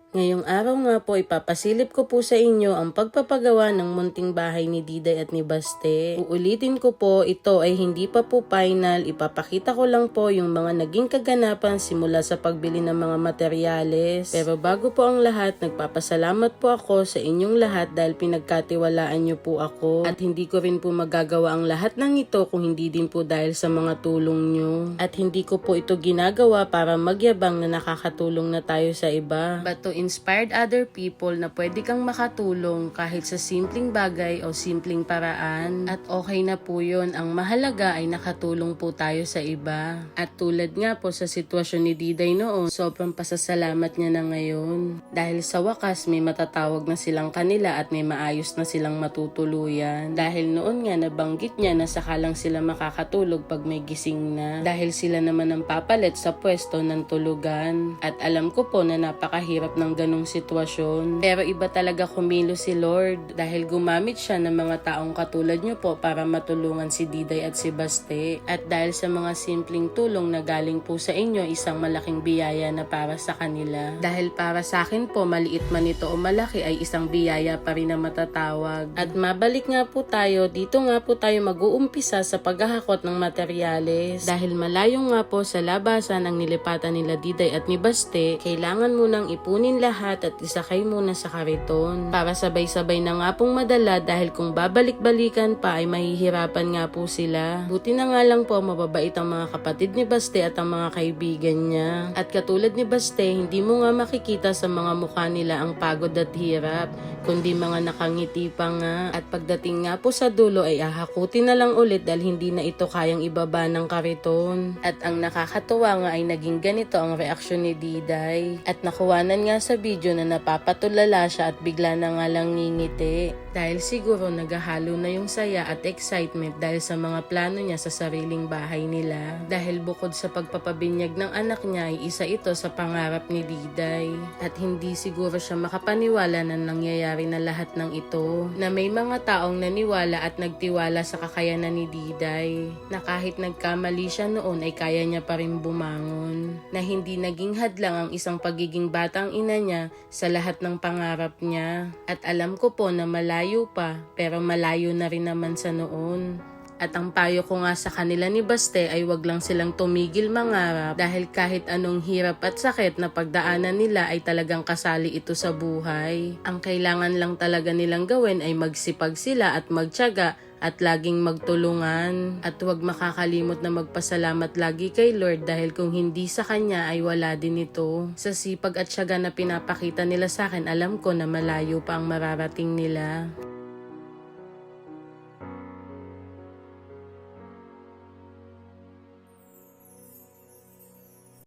Ngayong araw nga po, ipapasilip ko po sa inyo ang pagpapagawa ng munting bahay ni Diday at ni Baste. Uulitin ko po, ito ay hindi pa po final. Ipapakita ko lang po yung mga naging kaganapan simula sa pagbili ng mga materyales. Pero bago po ang lahat, nagpapasalamat po ako sa inyong lahat dahil pinagkatiwalaan niyo po ako. At hindi ko rin po magagawa ang lahat ng ito kung hindi din po dahil sa mga tulong niyo. At hindi ko po ito ginagawa para magyabang na nakakatulong na tayo sa iba. But to inspired other people na pwede kang makatulong kahit sa simpleng bagay o simpleng paraan. At okay na po yun. Ang mahalaga ay nakatulong po tayo sa iba. At tulad nga po sa sitwasyon ni Diday noon, sobrang pasasalamat niya na ngayon. Dahil sa wakas may matatawag na silang kanila at may maayos na silang matutuluyan. Dahil noon nga nabanggit niya na sakalang sila makakatulog pag may gising na. Dahil sila naman ang papalit sa pwesto ng tulugan. At alam ko po na napakahirap ng ganong sitwasyon. Pero iba talaga kumilos si Lord dahil gumamit siya ng mga taong katulad nyo po para matulungan si Diday at si Baste. At dahil sa mga simpleng tulong na galing po sa inyo, isang malaking biyaya na para sa kanila. Dahil para sa akin po, maliit man ito o malaki ay isang biyaya pa rin na matatawag. At mabalik nga po tayo, dito nga po tayo mag-uumpisa sa paghahakot ng materyales. Dahil malayo nga po sa labasan ang nilipatan nila Diday at ni Baste, kailangan munang ipunin lahat at isakay muna sa kariton para sabay-sabay na nga pong madala dahil kung babalik-balikan pa ay mahihirapan nga po sila. Buti na nga lang po mababait ang mga kapatid ni Baste at ang mga kaibigan niya. At katulad ni Baste, hindi mo nga makikita sa mga mukha nila ang pagod at hirap, kundi mga nakangiti pa nga. At pagdating nga po sa dulo ay ahakutin na lang ulit dahil hindi na ito kayang ibaba ng kariton. At ang nakakatuwa nga ay naging ganito ang reaksyon ni Diday. At nakuwanan nga sa video na napapatulala siya at bigla na nga lang ngingiti. Dahil siguro naghahalo na yung saya at excitement dahil sa mga plano niya sa sariling bahay nila. Dahil bukod sa pagpapabinyag ng anak niya ay isa ito sa pangarap ni Diday. At hindi siguro siya makapaniwala na nangyayari na lahat ng ito. Na may mga taong naniwala at nagtiwala sa kakayanan ni Diday. Na kahit nagkamali siya noon ay kaya niya pa rin bumangon. Na hindi naging hadlang ang isang pagiging batang ina niya sa lahat ng pangarap niya. At alam ko po na malayo pa, pero malayo na rin naman sa noon. At ang payo ko nga sa kanila ni Baste ay wag lang silang tumigil mangarap dahil kahit anong hirap at sakit na pagdaanan nila ay talagang kasali ito sa buhay. Ang kailangan lang talaga nilang gawin ay magsipag sila at magtiyaga at laging magtulungan. At huwag makakalimot na magpasalamat lagi kay Lord dahil kung hindi sa Kanya ay wala din ito. Sa sipag at tiyaga na pinapakita nila sa akin, alam ko na malayo pa ang mararating nila.